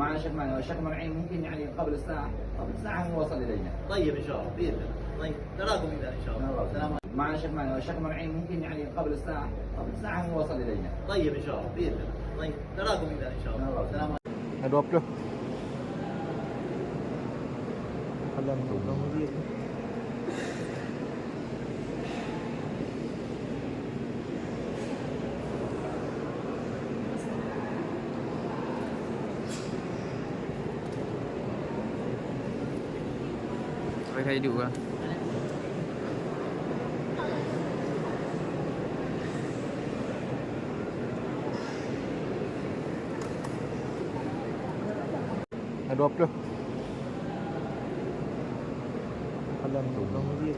معنا شك مرعين ممكن يعني قبل الساعة يوصل إلينا. طيب إن شاء الله بإذن الله. طيب نراكم إذا إن شاء الله. السلام عليكم. معنا شك مرعين ممكن يعني قبل الساعة يوصل إلينا. طيب إن شاء الله بإذن الله. طيب نراكم إذا إن شاء الله. السلام عليكم. Drop tu. Alam tu kamu dia. Saya duduk lah. Drop tu. Alam tu kamu dia.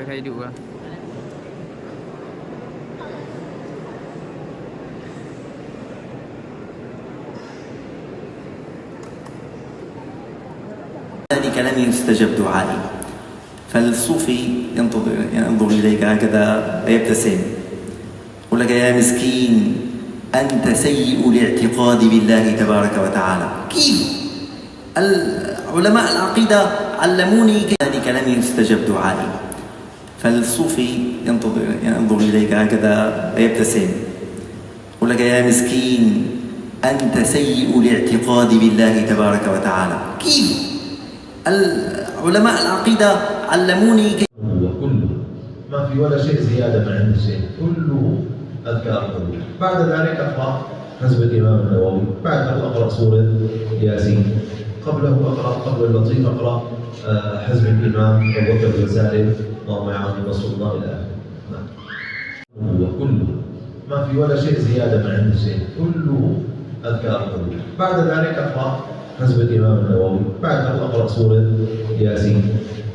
Saya duduk lah. ذلك لم يستجب دعائي. فالصوفي ينظر إليك هكذا ويبتسم يقول لك يا مسكين أنت سيء الاعتقاد بالله تبارك وتعالى. كيف؟ علماء العقيدة علموني ذلك لم يستجب دعائي. فالصوفي ينظر إليك هكذا ويبتسم يقول لك يا مسكين أنت سيء الاعتقاد بالله تبارك وتعالى. كيف؟ علماء العقيدة علموني كله ما في ولا شيء زيادة من عند الشيء، كله أذكار كله. بعد ذلك أقرأ حزب الإمام النووي، بعده أقرأ سورة ياسين، قبله أقرأ قبل اللطيف أقرأ حزب الإمام أبو بكر بن سالم اللهم يعظم رسول الله إلى آخره. كله ما في ولا شيء زيادة من عند الشيء، كله أذكار كله. بعد ذلك أقرأ حزب الإمام النووي، بعده أقرأ سورة ياسين،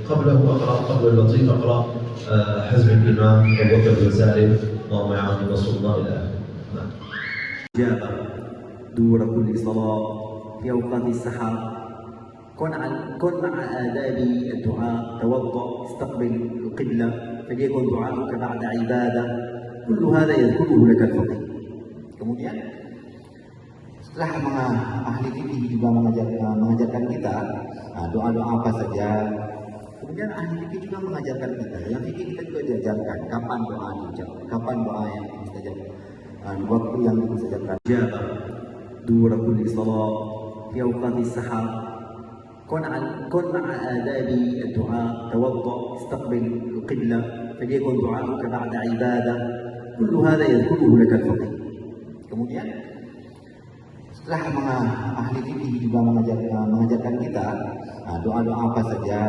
قبله أقرأ قبل اللطيف أقرأ حزب الإمام أبو بكر بن سالم اللهم يعظم رسول الله إلى آخره. إجابة دور كل صلاة في أوقات السحر. كن مع آداب الدعاء، توضأ، استقبل القبلة، فليكن دعاؤك بعد عبادة. كل هذا يذكره لك الفقيه. Kemudian setelah ahli fikih juga mengajarkan kita doa-doa apa saja. Kemudian ahli fikih juga mengajarkan kita. Yang fikih kita juga diajarkan kapan doa diucapkan, kapan doa yang mustajab, waktu yang mustajabkan. Ijabah dura kulli salat fi awqati sahar. كن مع آداب الدعاء، توضأ، استقبل القبلة، فليكن دعاؤك بعد عبادة. كل هذا يذكره لك الفقيه. Kemudian setelah ahli fikih juga mengajarkan kita doa-doa apa saja.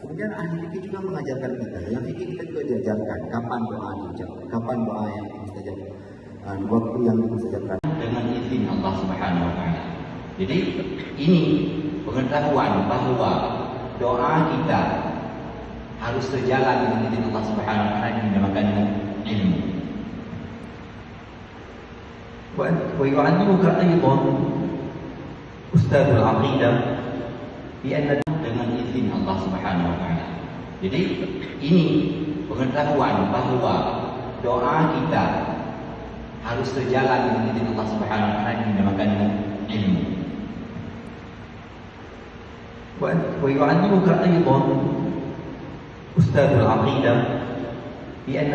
Kemudian ahli fikih juga mengajarkan kita. Yang fikih kita juga diajarkan kapan doa diucapkan, kapan doa yang mustajab, waktu yang mustajabkan. Dengan izin Allah Subhanahu Wa Taala. Jadi ini pengetahuan bahawa doa kita harus sejalan dengan izin Allah Subhanahu Wa Taala yang dinamakan ilmu. ويعلمك أيضا أستاذ العقيدة بأن dengan izin Allah Subhanahu Wa Taala. Jadi ini pengetahuan bahawa doa kita harus sejalan dengan izin Allah Subhanahu Wa Taala yang dinamakan ilmu. ويعلمك أيضا أستاذ العقيدة بأن